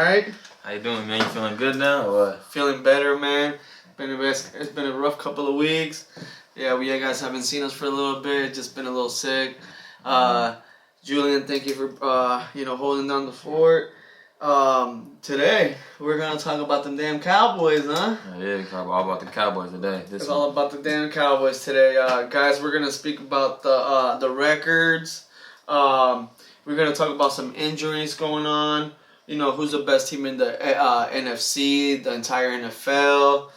right? How you doing, man? You feeling good now or what? Feeling better, man. It's been a rough couple of weeks. Yeah, we guys haven't seen us for a little bit. Just been a little sick. Julian, thank you for holding down the fort. Today we're gonna talk about them damn Cowboys, huh? Yeah, talk all about the Cowboys today. It's all about the damn Cowboys today, guys. We're gonna speak about the records. We're gonna talk about some injuries going on. You know, who's the best team in the NFC, the entire NFL.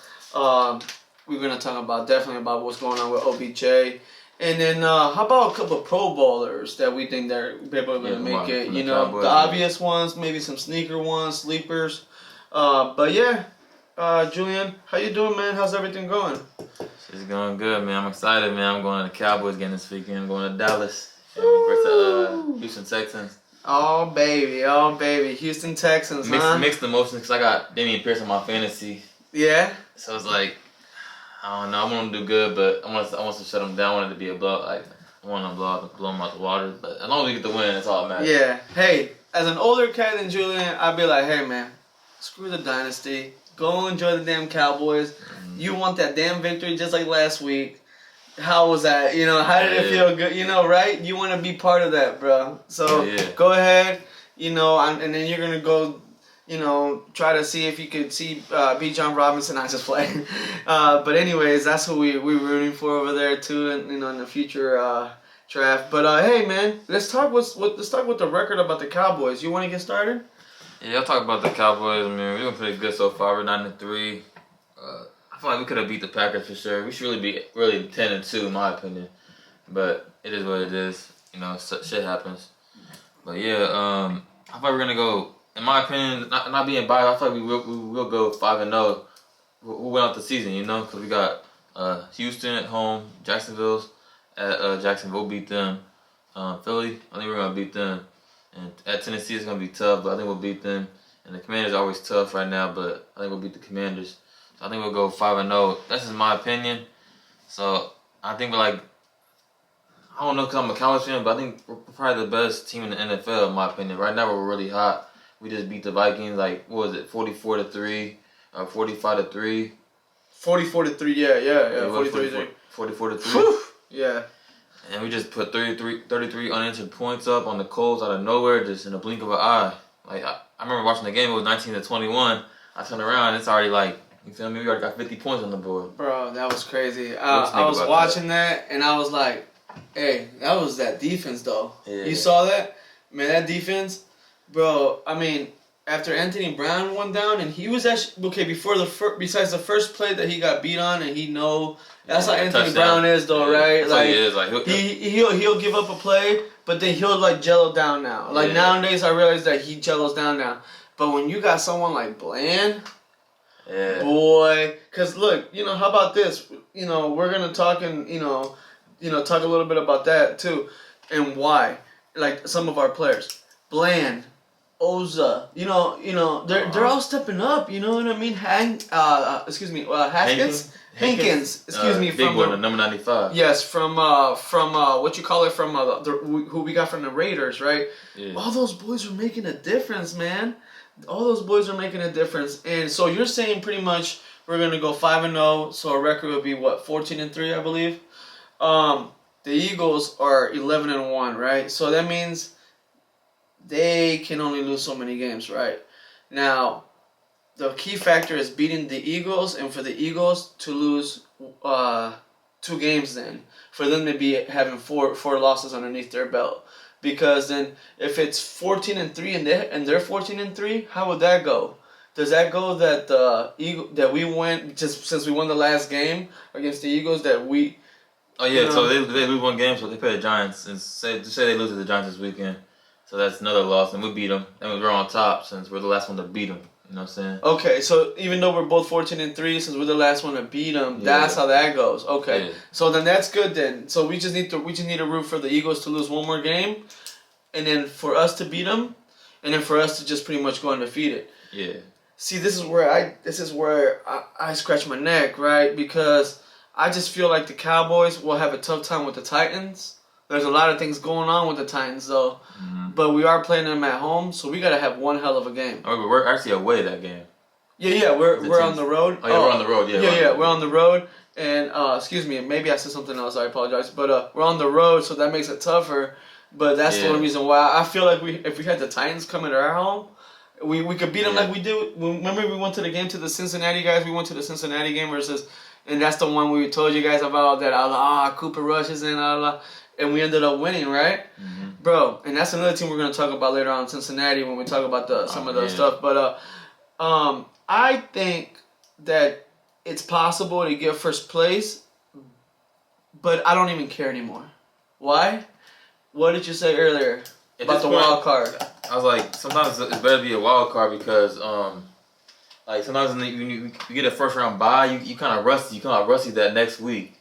We're gonna talk definitely about what's going on with OBJ. And then how about a couple of Pro Bowlers that we think they're people are gonna make it? You know, Cowboys, the obvious ones, maybe some sneaker ones, sleepers. But yeah, Julian, how you doing, man? How's everything going? It's going good, man. I'm excited, man. I'm going to the Cowboys game this weekend. I'm going to Dallas versus Houston Texans. Oh baby, Houston Texans, Mixed emotions because I got Damian Pierce on my fantasy. Yeah. So it's like, I don't know. I want to do good, but I want to shut them down. I want it to be a blow. Like, I want to blow them out the water. But as long as we get the win, that's all that matters. Yeah. Hey, as an older cat than Julian, I'd be like, hey man, screw the dynasty. Go enjoy the damn Cowboys. Mm-hmm. You want that damn victory just like last week. How was that? You know, how did it feel good? You know, right? You want to be part of that, bro. So go ahead, you know, and then you're going to go, you know, try to see if you could beat John Robinson. I just play. But anyways, that's who we're rooting for over there too, and, you know, in the future draft. But hey, man, let's talk with the record about the Cowboys. You want to get started? Yeah, I'll talk about the Cowboys. I mean, we're doing pretty good so far. We're 9-3. I feel like we could have beat the Packers for sure. We should really be 10-2 in my opinion, but it is what it is. You know, shit happens. But yeah, I thought we were gonna go. In my opinion, not being biased, I feel like we will go 5-0. We'll win out the season, you know, because we got Houston at home, Jacksonville's at Jacksonville, beat them. Philly, I think we're gonna beat them, and at Tennessee it's gonna be tough, but I think we'll beat them. And the Commanders are always tough right now, but I think we'll beat the Commanders. I think we'll go 5-0. That's just my opinion. So I think we're like, I don't know because I'm a Cowboys fan, but I think we're probably the best team in the NFL in my opinion. Right now we're really hot. We just beat the Vikings like, what was it, 44-3 or 45-3? 44-3, yeah. 44-3. Yeah. And we just put 33 unanswered points up on the Colts out of nowhere, just in a blink of an eye. Like I remember watching the game. It was 19-21. I turned around. It's already like. You feel me? We already got 50 points on the board. Bro, that was crazy. I was watching that, and I was like, hey, that was that defense, though. Yeah. You saw that? Man, that defense, bro, I mean, after Anthony Brown went down, and he was actually, okay, besides the first play that he got beat on, and that's how Anthony Brown is, though, right? That's like, he is. Like, he'll give up a play, but then he'll, like, jello down now. Like, nowadays, I realize that he jellos down now. But when you got someone like Bland... Yeah. Boy, cause look, you know, how about this? You know, we're gonna talk and talk a little bit about that too, and why. Like some of our players, Bland, Oza, they're all stepping up. You know what I mean? Hankins. Excuse me, big one, number 95. Yes, from what you call it, from who we got from the Raiders, right? Yeah. All those boys are making a difference, man. All those boys are making a difference, and so you're saying pretty much we're gonna go 5-0. So our record would be what, 14-3, I believe. The Eagles are 11-1, right? So that means they can only lose so many games, right? Now, the key factor is beating the Eagles, and for the Eagles to lose 2 games, then for them to be having four losses underneath their belt. Because then, if it's 14-3 and they're 14-3, how would that go? Does that go that we went just since we won the last game against the Eagles that we? Oh yeah, so they lose one game, so they play the Giants and say they lose to the Giants this weekend, so that's another loss, and we beat them, and we're on top since we're the last one to beat them. You know what I'm saying? Okay, so even though we're both 14-3, since we're the last one to beat them, that's how that goes. Okay, so then that's good then. So we just need to root for the Eagles to lose one more game, and then for us to beat them, and then for us to just pretty much go undefeated. Yeah. See, this is where I scratch my neck, right? Because I just feel like the Cowboys will have a tough time with the Titans. There's a lot of things going on with the Titans, though. Mm-hmm. But we are playing them at home, so we got to have one hell of a game. Oh, but we're actually away that game. Yeah, we're on the road. Oh, yeah, we're on the road, yeah. We're on the road. And, excuse me, maybe I said something else, I apologize. But we're on the road, so that makes it tougher. But that's the only reason why I feel like if we had the Titans coming to our home, we could beat them like we do. Remember we went to the game to the Cincinnati guys? We went to the Cincinnati game versus, and that's the one we told you guys about that, Cooper Rush is in, and we ended up winning, right? Mm-hmm. Bro, and that's another team we're going to talk about later on, Cincinnati, when we talk about some of the stuff. But I think that it's possible to get first place, but I don't even care anymore. Why? What did you say earlier about the wild card? I was like, sometimes it's better to be a wild card because, like, sometimes when you get a first round bye, you kind of rusty. You come out rusty that next week.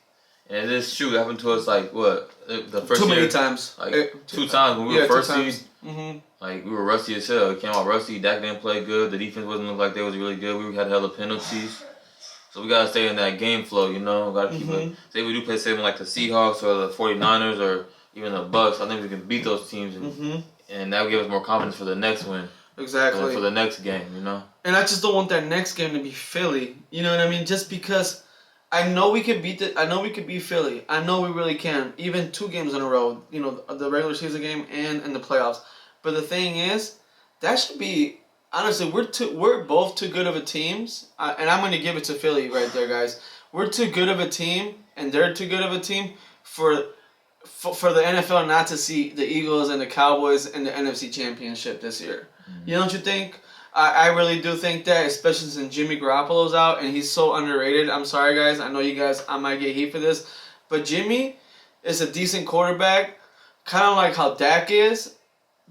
And this shoot happened to us like what the first too year, many times, like two times when we were first seed. Mm-hmm. Like we were rusty as hell. We came out rusty. Dak didn't play good. The defense wasn't look like they was really good. We had hella penalties, so we gotta stay in that game flow. You know, gotta keep it. Say we do play something like the Seahawks or the 49ers or even the Bucks. I think we can beat those teams, and that will give us more confidence for the next win. Exactly. For the next game, you know. And I just don't want that next game to be Philly. You know what I mean? Just because. I know we could beat Philly. I know we really can. Even 2 games in a row. You know, the regular season game and in the playoffs. But the thing is, that should be honestly we're both too good of a teams. And I'm going to give it to Philly right there, guys. We're too good of a team, and they're too good of a team for the NFL not to see the Eagles and the Cowboys in the NFC Championship this year. You don't you think? I really do think that, especially since Jimmy Garoppolo's out and he's so underrated. I'm sorry, guys. I know you guys, I might get heat for this. But Jimmy is a decent quarterback, kind of like how Dak is.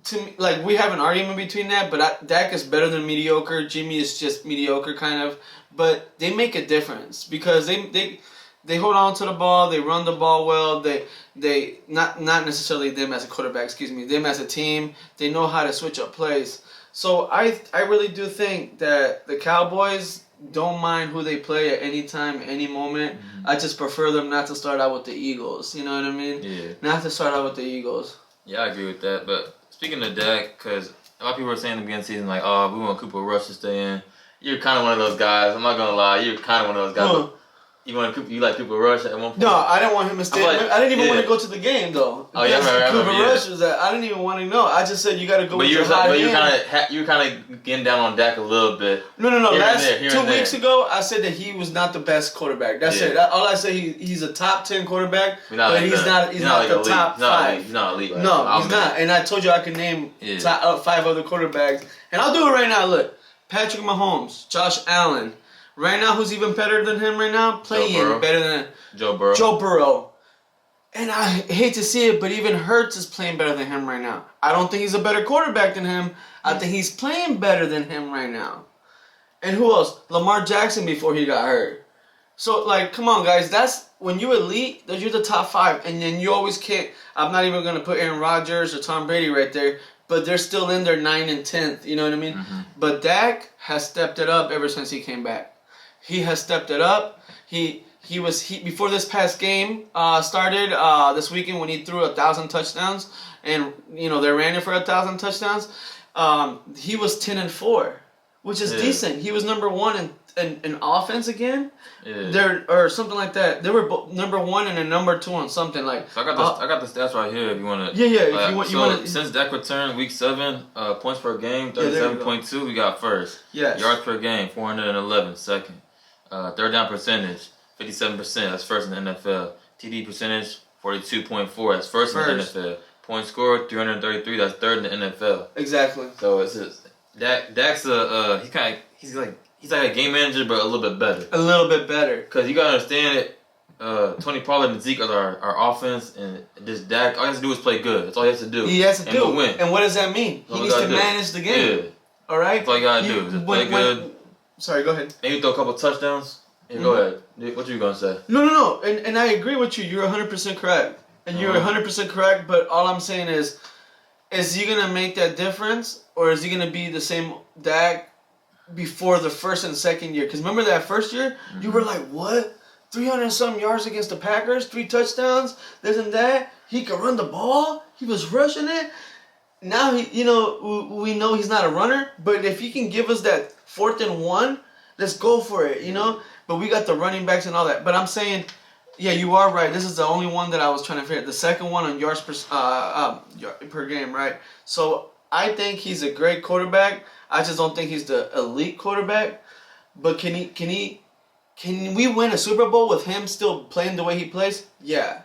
To me, like, we have an argument between that, but Dak is better than mediocre. Jimmy is just mediocre, kind of. But they make a difference because they hold on to the ball. They run the ball well. They not necessarily them as a quarterback, excuse me. Them as a team. They know how to switch up plays. So I really do think that the Cowboys don't mind who they play at any time, any moment. I just prefer them not to start out with the Eagles. You know what I mean? Yeah. Not to start out with the Eagles. Yeah, I agree with that. But speaking of Dak, because a lot of people are saying at the beginning of the season, like, oh, we want Cooper Rush to stay in. You're kind of one of those guys. I'm not going to lie. You're kind of one of those guys. You like Cooper Rush at one point? No, I didn't want him to stay. I didn't even want to go to the game, though. Oh, yeah, right. Cooper Rush was that. I didn't even want to know. I just said you got to go with your hot hand. you were kind of getting down on Dak a little bit. No. Last 2 weeks ago, I said that he was not the best quarterback. That's it. All I say, he's a top 10 quarterback, but he's not the top 5. He's not elite. Right? No, he's not. And I told you I could name 5 other quarterbacks. And I'll do it right now. Look, Patrick Mahomes, Josh Allen. Right now, who's even better than him right now? Playing better than Joe Burrow. Joe Burrow. And I hate to see it, but even Hurts is playing better than him right now. I don't think he's a better quarterback than him. I think he's playing better than him right now. And who else? Lamar Jackson before he got hurt. So, like, come on, guys. That's when you're elite, you're the top 5. And then you always can't. I'm not even going to put Aaron Rodgers or Tom Brady right there. But they're still in their 9th and 10th. You know what I mean? But Dak has stepped it up ever since he came back. He has stepped it up. He before this past game started this weekend when he threw 1,000 touchdowns and they ran it for 1,000 touchdowns. He was 10-4, which is decent. He was number 1 in offense again. Or something like that. They were number 1 and number 2 on something like. So I got the stats right here if you want to. Yeah. If you want. Since Dak returned week 7, points per game 37.2. We got first. Yes. Yards per game 411. Second. Third down percentage 57%. That's first in the NFL. TD percentage 42.4. That's first in the NFL. Points scored 333. That's third in the NFL. Exactly. So it's just Dak's he's like a game manager, but a little bit better. A little bit better. Because you gotta understand it. Tony Pollard and Zeke are our offense, and this Dak, all he has to do is play good. That's all he has to do. He has to do. Win. And what does that mean? He needs to manage the game. Yeah. All right. That's all you gotta do. Just play good. Sorry, go ahead. Maybe throw a couple touchdowns. Yeah, go ahead. What you gonna say? No. And I agree with you. You're 100% correct. And you're 100% correct. But all I'm saying is he gonna make that difference, or is he gonna be the same Dak before the first and second year? Because remember that first year, you were like, what? 300 some yards against the Packers, 3 touchdowns, this and that. He could run the ball. He was rushing it. Now we know he's not a runner, but if he can give us that 4th and 1, let's go for it, But we got the running backs and all that. But I'm saying, yeah, you are right. This is the only one that I was trying to figure. The second one on yards per game, right? So I think he's a great quarterback. I just don't think he's the elite quarterback. But can we win a Super Bowl with him still playing the way he plays? Yeah.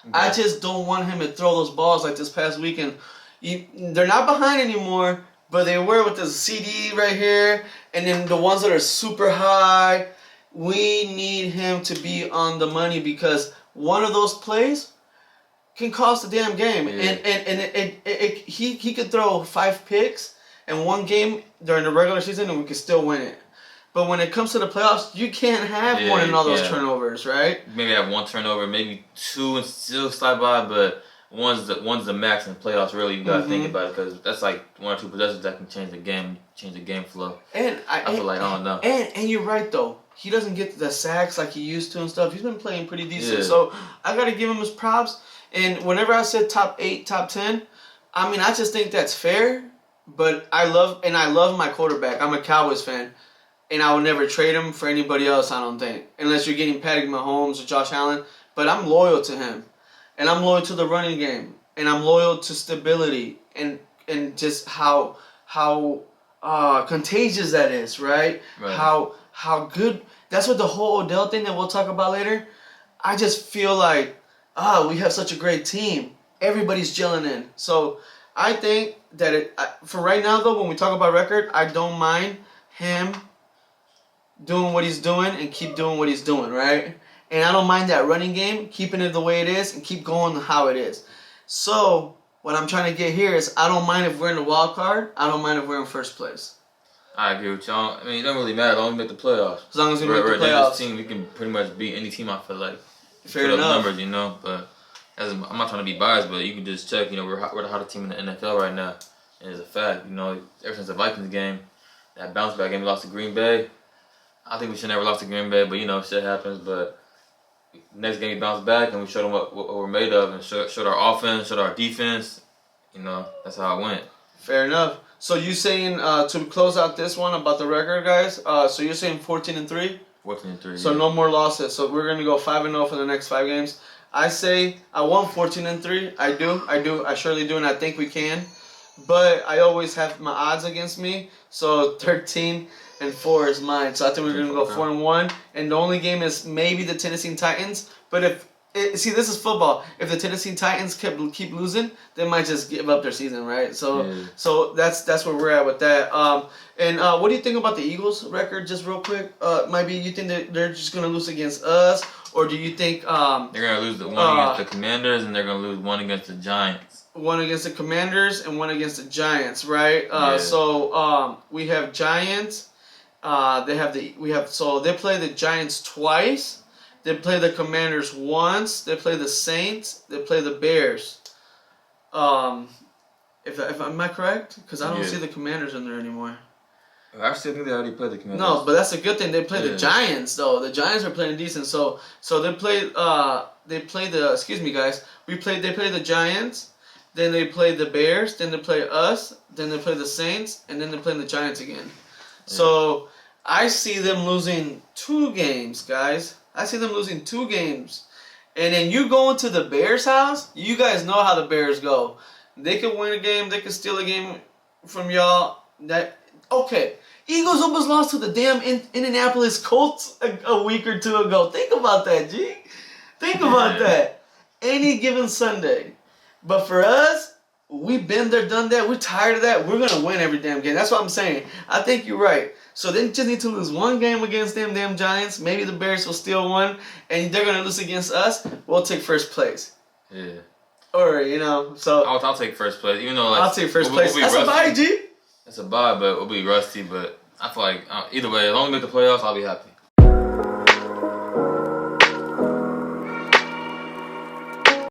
Okay. I just don't want him to throw those balls like this past weekend. They're not behind anymore, but they were with the CD right here, and then the ones that are super high. We need him to be on the money because one of those plays can cost the damn game. Yeah. And he could throw 5 picks in one game during the regular season, and we could still win it. But when it comes to the playoffs, you can't have more than all those turnovers, right? Maybe have 1 turnover, maybe 2 and still slide by, but one's the max in the playoffs. Really, you gotta think about it because that's like 1 or 2 possessions that can change the game flow. And I feel like I don't know. And you're right though. He doesn't get the sacks like he used to and stuff. He's been playing pretty decent, so I gotta give him his props. And whenever I said top 8, top 10, I mean I just think that's fair. But I love my quarterback. I'm a Cowboys fan. And I would never trade him for anybody else, I don't think. Unless you're getting Patrick Mahomes or Josh Allen. But I'm loyal to him. And I'm loyal to the running game. And I'm loyal to stability. And just how contagious that is, right? How good. That's what the whole Odell thing that we'll talk about later. I just feel like, we have such a great team. Everybody's gelling in. So I think that for right now, though, when we talk about record, I don't mind him doing what he's doing and keep doing what he's doing, right? And I don't mind that running game, keeping it the way it is and keep going how it is. So what I'm trying to get here is I don't mind if we're in the wild card. I don't mind if we're in first place. I agree with y'all. I mean, it don't really matter as long as we make the playoffs. As long as we make the playoffs. Team, we can pretty much beat any team, I feel like. Fair enough. Numbers, But I'm not trying to be biased, but you can just check, we're the hottest team in the NFL right now. And it's a fact, ever since the Vikings game, that bounce back game we lost to Green Bay. I think we should never lost to Green Bay, but shit happens. But next game we bounced back and we showed them what we're made of and showed our offense, showed our defense. That's how it went. Fair enough. So you saying to close out this one about the record, guys? So you're saying 14-3? 14-3. So no more losses. So we're gonna go 5-0 for the next 5 games. I say I want 14-3. I do. I surely do, and I think we can. But I always have my odds against me. So 13-4 is mine. So I think we're going to go 4-1. And the only game is maybe the Tennessee Titans. But this is football. If the Tennessee Titans keep losing, they might just give up their season, right? So that's where we're at with that. And what do you think about the Eagles record, just real quick? Maybe you think that they're just going to lose against us? Or do you think... they're going to lose the one against the Commanders and they're going to lose one against the Giants. One against the Commanders and one against the Giants, right? So we have Giants. So they play the Giants twice. They play the Commanders once. They play the Saints. They play the Bears. If am I correct? Because I don't see the Commanders in there anymore. I still think they already played the Commanders. No, but that's a good thing. They play the Giants though. The Giants are playing decent. So they play the. Excuse me, guys. They play the Giants. Then they play the Bears, then they play us, then they play the Saints, and then they play the Giants again. Yeah. So I see them losing 2 games, guys. I see them losing 2 games. And then you go into the Bears' house, you guys know how the Bears go. They could win a game, they could steal a game from y'all. Okay. Eagles almost lost to the damn Indianapolis Colts a week or 2 ago. Think about that, G. Think about that. Any given Sunday. But for us, we've been there, done that. We're tired of that. We're going to win every damn game. That's what I'm saying. I think you're right. So they just need to lose 1 game against them damn Giants. Maybe the Bears will steal 1. And they're going to lose against us. We'll take first place. Yeah. Or, so... I'll take first place. Even though, I'll take first place. That's rusty. A bye, G. That's a bye, but we'll be rusty. But I feel like either way, as long as we make the playoffs, I'll be happy.